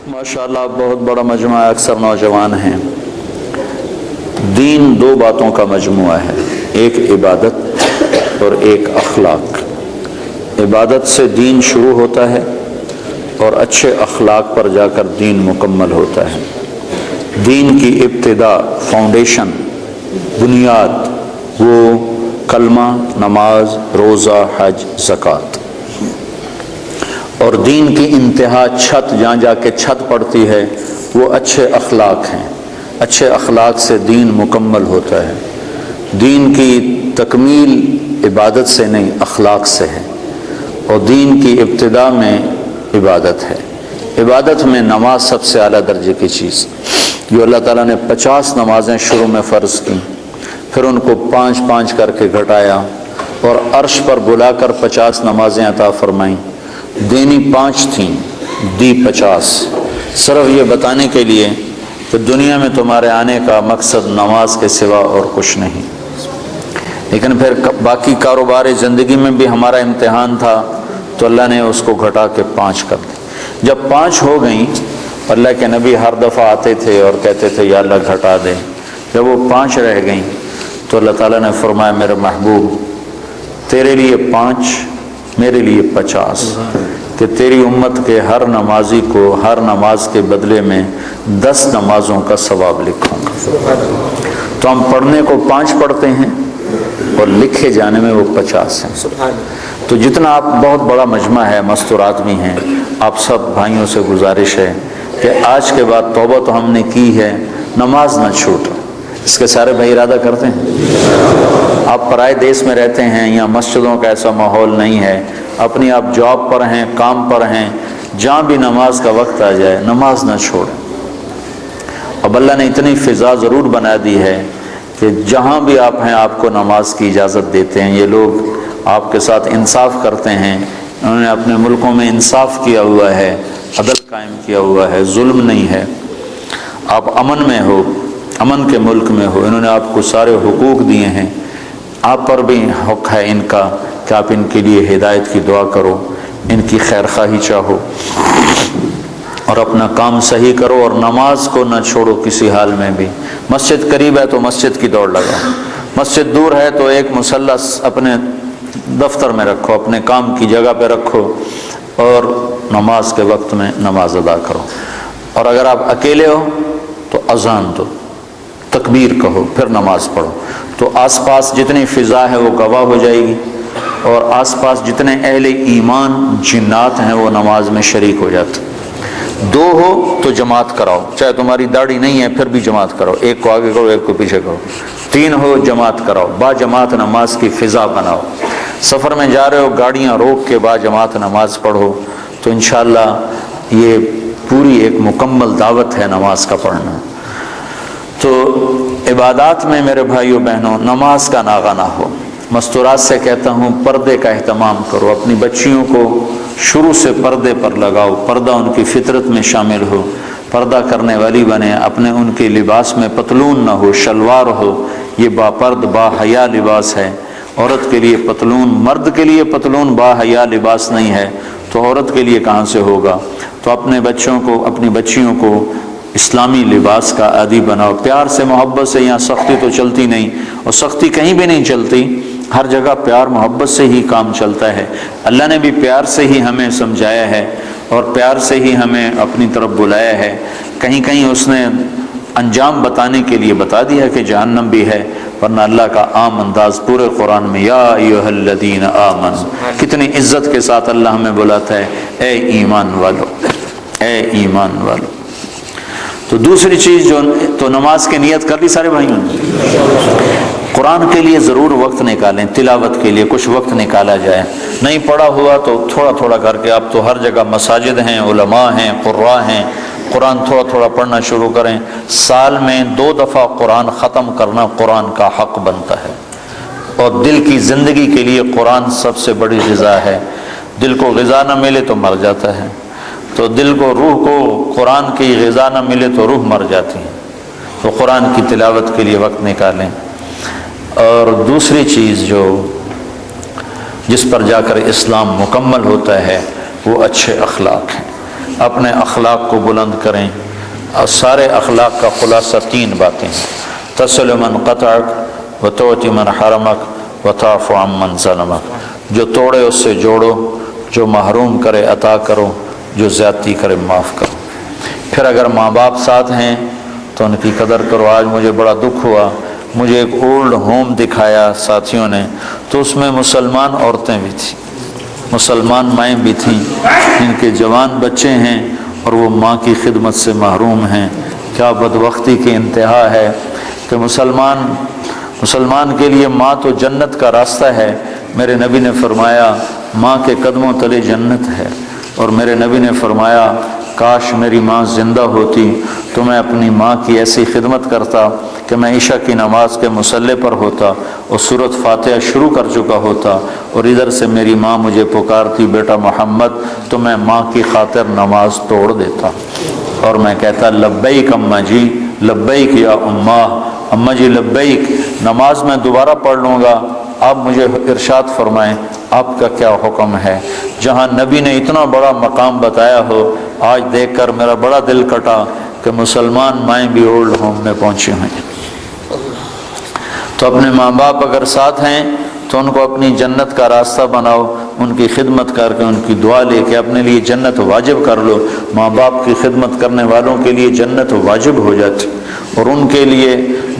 ماشاءاللہ بہت بڑا مجموعہ ہے، اکثر نوجوان ہیں۔ دین دو باتوں کا مجموعہ ہے، ایک عبادت اور ایک اخلاق۔ عبادت سے دین شروع ہوتا ہے اور اچھے اخلاق پر جا کر دین مکمل ہوتا ہے۔ دین کی ابتدا، فاؤنڈیشن، بنیاد وہ کلمہ، نماز، روزہ، حج، زکوٰۃ، اور دین کی انتہا چھت، جہاں جا کے چھت پڑتی ہے وہ اچھے اخلاق ہیں۔ اچھے اخلاق سے دین مکمل ہوتا ہے۔ دین کی تکمیل عبادت سے نہیں، اخلاق سے ہے، اور دین کی ابتدا میں عبادت ہے۔ عبادت میں نماز سب سے اعلیٰ درجے کی چیز، جو اللہ تعالیٰ نے 50 نمازیں شروع میں فرض کی، پھر ان کو 5 کر کے گھٹایا اور عرش پر بلا کر 50 نمازیں عطا فرمائیں۔ دینی 5 تھیں، دی 50، صرف یہ بتانے کے لیے کہ دنیا میں تمہارے آنے کا مقصد نماز کے سوا اور کچھ نہیں۔ لیکن پھر باقی کاروبار زندگی میں بھی ہمارا امتحان تھا، تو اللہ نے اس کو گھٹا کے 5 کر دی۔ جب 5 ہو گئیں، اللہ کے نبی ہر دفعہ آتے تھے اور کہتے تھے یا اللہ گھٹا دے۔ جب وہ 5 رہ گئیں تو اللہ تعالیٰ نے فرمایا میرے محبوب تیرے لیے 5، میرے لیے 50، کہ تیری امت کے ہر نمازی کو ہر نماز کے بدلے میں 10 نمازوں کا ثواب لکھوں گا۔ تو ہم پڑھنے کو 5 پڑھتے ہیں اور لکھے جانے میں وہ 50 ہیں۔ تو جتنا آپ، بہت بڑا مجمع ہے، مستور آدمی ہیں، آپ سب بھائیوں سے گزارش ہے کہ آج کے بعد توبہ تو ہم نے کی ہے، نماز نہ چھوٹو۔ اس کے سارے بھائی ارادہ کرتے ہیں؟ آپ پرائے دیس میں رہتے ہیں، یہاں مسجدوں کا ایسا ماحول نہیں ہے، اپنی آپ جاب پر ہیں، کام پر ہیں، جہاں بھی نماز کا وقت آ جائے نماز نہ چھوڑیں۔ اب اللہ نے اتنی فضا ضرور بنا دی ہے کہ جہاں بھی آپ ہیں آپ کو نماز کی اجازت دیتے ہیں۔ یہ لوگ آپ کے ساتھ انصاف کرتے ہیں، انہوں نے اپنے ملکوں میں انصاف کیا ہوا ہے، عدل قائم کیا ہوا ہے، ظلم نہیں ہے۔ آپ امن میں ہو، امن کے ملک میں ہو، انہوں نے آپ کو سارے حقوق دیے ہیں، آپ پر بھی حق ہے ان کا کہ آپ ان کے لیے ہدایت کی دعا کرو، ان کی خیر خواہی چاہو، اور اپنا کام صحیح کرو، اور نماز کو نہ چھوڑو کسی حال میں بھی۔ مسجد قریب ہے تو مسجد کی دوڑ لگاؤ، مسجد دور ہے تو ایک مصلی اپنے دفتر میں رکھو، اپنے کام کی جگہ پہ رکھو، اور نماز کے وقت میں نماز ادا کرو۔ اور اگر آپ اکیلے ہو تو اذان دو، تکبیر کہو، پھر نماز پڑھو، تو آس پاس جتنی فضا ہے وہ گواہ ہو جائے گی، اور آس پاس جتنے اہل ایمان جنات ہیں وہ نماز میں شریک ہو جاتے۔ 2 ہو تو جماعت کراؤ، چاہے تمہاری داڑھی نہیں ہے پھر بھی جماعت کراؤ، ایک کو آگے کرو ایک کو پیچھے کرو۔ 3 ہو جماعت کراؤ، با جماعت نماز کی فضا بناؤ۔ سفر میں جا رہے ہو گاڑیاں روک کے با جماعت نماز پڑھو، تو انشاءاللہ یہ پوری ایک مکمل دعوت ہے نماز کا پڑھنا۔ تو عبادات میں میرے بھائیوں بہنوں نماز کا ناغہ نہ ہو۔ مستورات سے کہتا ہوں پردے کا اہتمام کرو، اپنی بچیوں کو شروع سے پردے پر لگاؤ، پردہ ان کی فطرت میں شامل ہو، پردہ کرنے والی بنے، اپنے ان کے لباس میں پتلون نہ ہو، شلوار ہو، یہ با پرد با حیا لباس ہے۔ عورت کے لیے پتلون، مرد کے لیے پتلون با حیا لباس نہیں ہے، تو عورت کے لیے کہاں سے ہوگا؟ تو اپنے بچوں کو، اپنی بچیوں کو اسلامی لباس کا عادی بناؤ، پیار سے محبت سے۔ یہاں سختی تو چلتی نہیں، اور سختی کہیں بھی نہیں چلتی، ہر جگہ پیار محبت سے ہی کام چلتا ہے۔ اللہ نے بھی پیار سے ہی ہمیں سمجھایا ہے اور پیار سے ہی ہمیں اپنی طرف بلایا ہے۔ کہیں کہیں اس نے انجام بتانے کے لیے بتا دیا کہ جہنم بھی ہے، ورنہ اللہ کا عام انداز پورے قرآن میں یا ایھا الذین آمنوا، کتنی عزت کے ساتھ اللہ ہمیں بلاتا ہے، اے ایمان والو، اے ایمان والو۔ تو دوسری چیز جو، تو نماز کی نیت کر لی سارے بھائیوں نے؟ قرآن کے لیے ضرور وقت نکالیں، تلاوت کے لیے کچھ وقت نکالا جائے۔ نہیں پڑھا ہوا تو تھوڑا تھوڑا کر کے، اب تو ہر جگہ مساجد ہیں، علماء ہیں، قراء ہیں، قرآن تھوڑا تھوڑا پڑھنا شروع کریں۔ سال میں 2 دفعہ قرآن ختم کرنا قرآن کا حق بنتا ہے، اور دل کی زندگی کے لیے قرآن سب سے بڑی غذا ہے۔ دل کو غذا نہ ملے تو مر جاتا ہے، تو دل کو، روح کو قرآن کی غذا نہ ملے تو روح مر جاتی ہے۔ تو قرآن کی تلاوت کے لیے وقت نکالیں۔ اور دوسری چیز جو، جس پر جا کر اسلام مکمل ہوتا ہے، وہ اچھے اخلاق ہیں۔ اپنے اخلاق کو بلند کریں. اور سارے اخلاق کا خلاصہ 3 باتیں ہیں: تصل من قطعک وتعطی من حرمک وتعفو عن من ظلمک. جو توڑے اس سے جوڑو، جو محروم کرے عطا کرو، جو زیادتی کرے معاف کرو. پھر اگر ماں باپ ساتھ ہیں تو ان کی قدر کرو. آج مجھے بڑا دکھ ہوا، مجھے ایک اولڈ ہوم دکھایا ساتھیوں نے، تو اس میں مسلمان عورتیں بھی تھیں، مسلمان مائیں بھی تھیں، ان کے جوان بچے ہیں اور وہ ماں کی خدمت سے محروم ہیں. کیا بدبختی کی انتہا ہے کہ مسلمان کے لیے ماں تو جنت کا راستہ ہے. میرے نبی نے فرمایا ماں کے قدموں تلے جنت ہے. اور میرے نبی نے فرمایا کاش میری ماں زندہ ہوتی تو میں اپنی ماں کی ایسی خدمت کرتا کہ میں عشاء کی نماز کے مصلی پر ہوتا اور سورۃ فاتحہ شروع کر چکا ہوتا اور ادھر سے میری ماں مجھے پکارتی بیٹا محمد، تو میں ماں کی خاطر نماز توڑ دیتا اور میں کہتا لبیک اماں جی، لبیک یا اماں، اماں جی لبیک، نماز میں دوبارہ پڑھ لوں گا، آپ مجھے ارشاد فرمائیں آپ کا کیا حکم ہے. جہاں نبی نے اتنا بڑا مقام بتایا ہو، آج دیکھ کر میرا بڑا دل کٹا کہ مسلمان مائیں بھی اولڈ ہوم میں پہنچی ہوئی. تو اپنے ماں باپ اگر ساتھ ہیں تو ان کو اپنی جنت کا راستہ بناؤ، ان کی خدمت کر کے، ان کی دعا لے کے اپنے لیے جنت واجب کر لو. ماں باپ کی خدمت کرنے والوں کے لیے جنت واجب ہو جاتی، اور ان کے لیے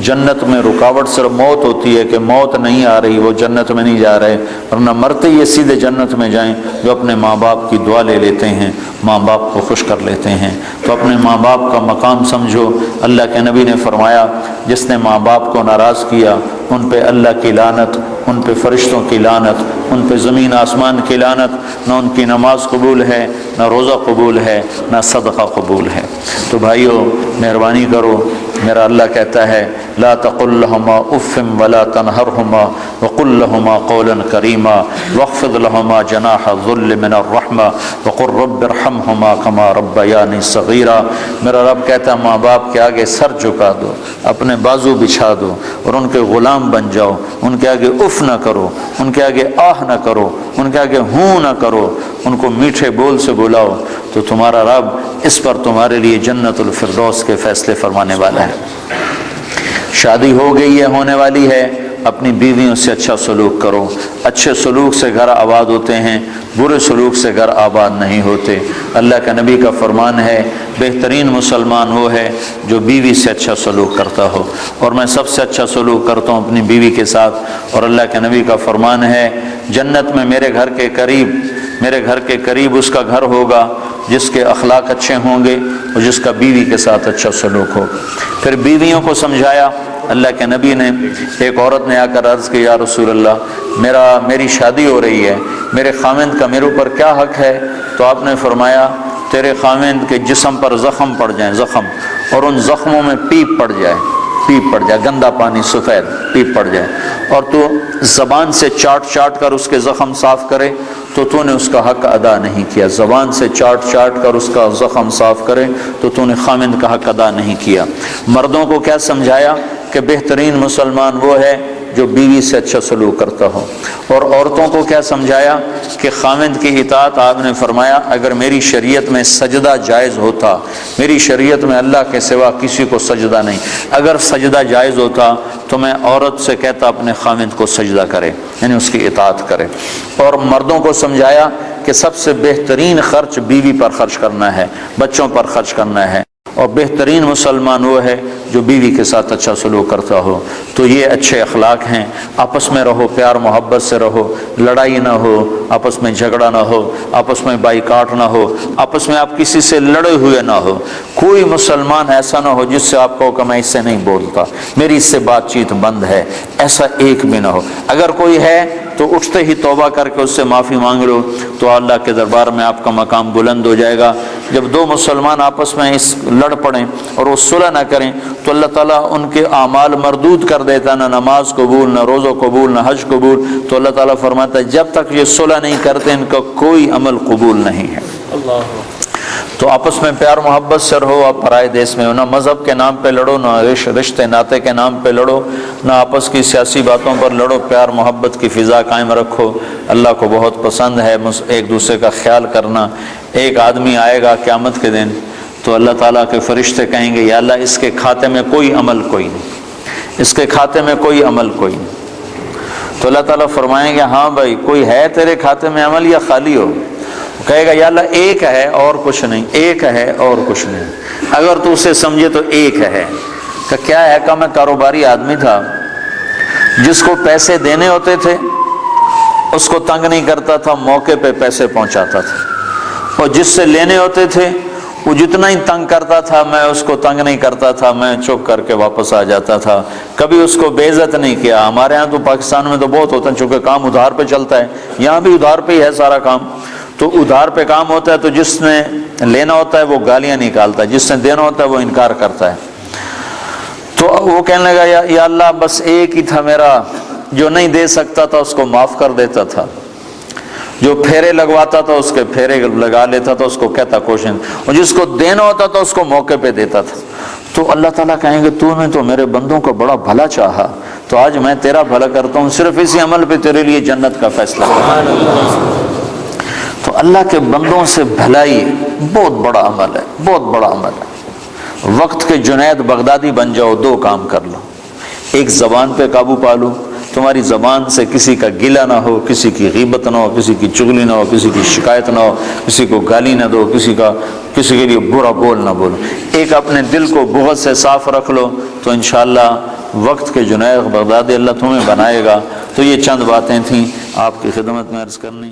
جنت میں رکاوٹ صرف موت ہوتی ہے کہ موت نہیں آ رہی، وہ جنت میں نہیں جا رہے، ورنہ مرتے یہ سیدھے جنت میں جائیں جو اپنے ماں باپ کی دعا لے لیتے ہیں، ماں باپ کو خوش کر لیتے ہیں. تو اپنے ماں باپ کا مقام سمجھو. اللہ کے نبی نے فرمایا جس نے ماں باپ کو ناراض کیا ان پہ اللہ کی لعنت، ان پہ فرشتوں کی لعنت، ان پہ زمین آسمان کی لعنت. نہ ان کی نماز قبول ہے، نہ روزہ قبول ہے، نہ صدقہ قبول ہے. تو بھائیو مہربانی کرو، میرا اللہ کہتا ہے لا تقل لهما اف ولا تنهرهما وقل لهما قولا كريما واخفض لهما جناح الذل من الرحمة وقل رب ارحمهما كما ربياني صغيرا. میرا رب کہتا ہے ماں باپ کے آگے سر جھکا دو، اپنے بازو بچھا دو اور ان کے غلام بن جاؤ. ان کے آگے اف نہ کرو، ان کے آگے آہ نہ کرو، ان کے آگے ہوں نہ کرو، ان کو میٹھے بول سے بلاؤ. تو تمہارا رب اس پر تمہارے لیے جنت الفردوس کے فیصلے فرمانے والا ہے. شادی ہو گئی ہے، ہونے والی ہے، اپنی بیویوں سے اچھا سلوک کرو. اچھے سلوک سے گھر آباد ہوتے ہیں، برے سلوک سے گھر آباد نہیں ہوتے. اللہ کے نبی کا فرمان ہے بہترین مسلمان وہ ہے جو بیوی سے اچھا سلوک کرتا ہو، اور میں سب سے اچھا سلوک کرتا ہوں اپنی بیوی کے ساتھ. اور اللہ کے نبی کا فرمان ہے جنت میں میرے گھر کے قریب اس کا گھر ہوگا جس کے اخلاق اچھے ہوں گے اور جس کا بیوی کے ساتھ اچھا سلوک ہوگا. پھر بیویوں کو سمجھایا. اللہ کے نبی نے، ایک عورت نے آ کر عرض کی یا رسول اللہ میری شادی ہو رہی ہے، میرے خاوند کا میرے اوپر کیا حق ہے؟ تو آپ نے فرمایا تیرے خاوند کے جسم پر زخم پڑ جائیں، زخم، اور ان زخموں میں پیپ پڑ جائے، گندا پانی سفید پیپ پڑ جائے، اور تو زبان سے چاٹ کر اس کے زخم صاف کرے تو نے اس کا حق ادا نہیں کیا. زبان سے چاٹ کر اس کا زخم صاف کرے تو نے خاوند کا حق ادا نہیں کیا. مردوں کو کیا سمجھایا کہ بہترین مسلمان وہ ہے جو بیوی سے اچھا سلوک کرتا ہو، اور عورتوں کو کیا سمجھایا کہ خاوند کی اطاعت. آپ نے فرمایا اگر میری شریعت میں سجدہ جائز ہوتا، میری شریعت میں اللہ کے سوا کسی کو سجدہ نہیں، اگر سجدہ جائز ہوتا تو میں عورت سے کہتا اپنے خاوند کو سجدہ کرے، یعنی اس کی اطاعت کرے. اور مردوں کو سمجھایا کہ سب سے بہترین خرچ بیوی پر خرچ کرنا ہے، بچوں پر خرچ کرنا ہے، اور بہترین مسلمان وہ ہے جو بیوی کے ساتھ اچھا سلوک کرتا ہو. تو یہ اچھے اخلاق ہیں. آپس میں رہو، پیار محبت سے رہو، لڑائی نہ ہو، آپس میں جھگڑا نہ ہو، آپس میں بائیکاٹ نہ ہو، آپس میں آپ کسی سے لڑے ہوئے نہ ہو. کوئی مسلمان ایسا نہ ہو جس سے آپ کہو کہ میں اس سے نہیں بولتا، میری اس سے بات چیت بند ہے، ایسا ایک بھی نہ ہو. اگر کوئی ہے تو اٹھتے ہی توبہ کر کے اس سے معافی مانگ لو تو اللہ کے دربار میں آپ کا مقام بلند ہو جائے گا. جب دو مسلمان آپس میں لڑ پڑیں اور وہ صلح نہ کریں تو اللہ تعالیٰ ان کے اعمال مردود کر دیتا، نہ نماز قبول، نہ روزہ قبول، نہ حج قبول. تو اللہ تعالیٰ فرماتا ہے جب تک یہ صلح نہیں کرتے ان کا کوئی عمل قبول نہیں ہے. اللہ تو آپس میں پیار محبت سے رہو. آپ پرائے دیس میں ہو، نہ مذہب کے نام پہ لڑو، نہ رشتے ناطے کے نام پہ لڑو، نہ آپس کی سیاسی باتوں پر لڑو. پیار محبت کی فضا قائم رکھو. اللہ کو بہت پسند ہے ایک دوسرے کا خیال کرنا. ایک آدمی آئے گا قیامت کے دن تو اللہ تعالیٰ کے فرشتے کہیں گے یا اللہ اس کے کھاتے میں کوئی عمل کوئی نہیں، اس کے کھاتے میں کوئی عمل کوئی نہیں. تو اللہ تعالیٰ فرمائیں گے ہاں بھائی کوئی ہے تیرے کھاتے میں عمل یا خالی ہو؟ کہے گا یا اللہ ایک ہے اور کچھ نہیں، ایک ہے اور کچھ نہیں. اگر تو اسے سمجھے تو ایک ہے. کہ کیا ہے؟ کہ میں کاروباری آدمی تھا، جس کو پیسے دینے ہوتے تھے اس کو تنگ نہیں کرتا تھا، موقع پہ پیسے پہنچاتا تھا. اور جس سے لینے ہوتے تھے وہ جتنا ہی تنگ کرتا تھا میں اس کو تنگ نہیں کرتا تھا، میں چپ کر کے واپس آ جاتا تھا. کبھی اس کو بے عزت نہیں کیا. ہمارے ہاں تو پاکستان میں تو بہت ہوتا ہے، چونکہ کام ادھار پہ چلتا ہے، یہاں بھی ادھار پہ ہی ہے سارا کام. تو ادھار پہ کام ہوتا ہے تو جس نے لینا ہوتا ہے وہ گالیاں نکالتا ہے، جس نے دینا ہوتا ہے وہ انکار کرتا ہے. تو وہ کہنے لگا یا اللہ بس ایک ہی تھا میرا، جو نہیں دے سکتا تھا اس کو معاف کر دیتا تھا، جو پھیرے لگواتا تھا اس کے پھیرے لگا لیتا تھا، اس کو کہتا کوشش، اور جس کو دینا ہوتا تھا اس کو موقع پہ دیتا تھا. تو اللہ تعالیٰ کہیں گے تو نے تو میرے بندوں کو بڑا بھلا چاہا، تو آج میں تیرا بھلا کرتا ہوں، صرف اسی عمل پہ تیرے لیے جنت کا فیصلہ کرتا. تو اللہ کے بندوں سے بھلائی بہت بڑا عمل ہے، بہت بڑا عمل ہے. وقت کے جنید بغدادی بن جاؤ. دو کام کر لو. ایک زبان پہ قابو پا لو، تمہاری زبان سے کسی کا گلہ نہ ہو، کسی کی غیبت نہ ہو، کسی کی چغلی نہ ہو، کسی کی شکایت نہ ہو، کسی کو گالی نہ دو، کسی کے لیے برا بول نہ بولو. ایک اپنے دل کو بغض سے صاف رکھ لو تو انشاءاللہ وقت کے جنید بغدادی اللہ تمہیں بنائے گا. تو یہ چند باتیں تھیں آپ کی خدمت میں عرض کرنی.